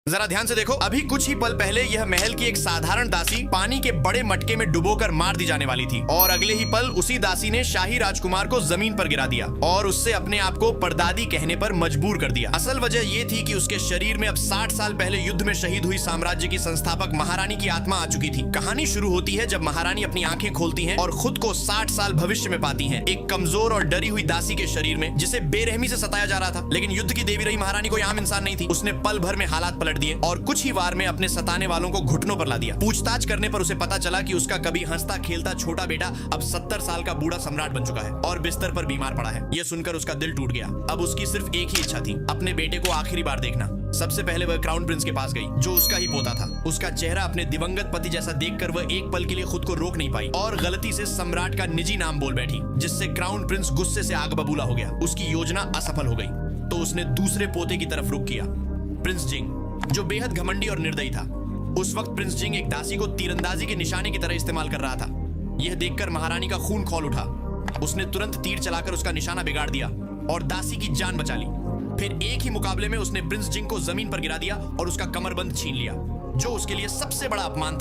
जरा ध्यान से देखो, अभी कुछ ही पल पहले यह महल की एक साधारण दासी पानी के बड़े मटके में डुबोकर मार दी जाने वाली थी और अगले ही पल उसी दासी ने शाही राजकुमार को जमीन पर गिरा दिया और उससे अपने आप को परदादी कहने पर मजबूर कर दिया। असल वजह ये थी कि उसके शरीर में अब 60 साल पहले युद्ध में शहीद हुई साम्राज्य की संस्थापक महारानी की आत्मा आ चुकी थी। कहानी शुरू होती है जब महारानी अपनी आंखें खोलती हैं और खुद को 60 साल भविष्य में पाती हैं, एक कमजोर और डरी हुई दासी के शरीर में जिसे बेरहमी से सताया जा रहा था। लेकिन युद्ध की देवी रही महारानी कोई आम इंसान नहीं थी। उसने पल भर में हालात पलट दिए और कुछ ही वार में अपने सताने वालों को घुटनों पर ला दिया। पूछताछ करने पर उसे पता चला कि उसका कभी हंसता खेलता छोटा बेटा अब 70 साल का बूढ़ा सम्राट बन चुका है और बिस्तर पर बीमार पड़ा है। यह सुनकर उसका दिल टूट गया। अब उसकी सिर्फ एक ही इच्छा थी, अपने बेटे को आखिरी बार देखना। सबसे पहले वह क्राउन प्रिंस के पास गई, जो उसका ही पोता था। उसका चेहरा अपने दिवंगत पति जैसा देखकर वह एक पल के लिए खुद को रोक नहीं पाई और गलती से सम्राट का निजी नाम बोल बैठी, जिससे क्राउन प्रिंस गुस्से से आग बबूला हो गया। उसकी योजना असफल हो गई तो उसने दूसरे पोते की तरफ रुख किया, प्रिंस जिंग, जो बेहद घमंडी और निर्दयी था। उस वक्त प्रिंस जिंग एक दासी को तीरंदाजी के निशाने की तरह इस्तेमाल कर रहा था। यह देखकर महारानी का खून खौल उठा। उसने तुरंत तीर चलाकर उसका निशाना बिगाड़ दिया और दासी की जान बचा ली। फिर एक ही मुकाबले में उसने प्रिंस जिंग को जमीन पर गिरा दिया और उसका कमरबंद छीन लिया, जो उसके लिए सबसे बड़ा अपमान था।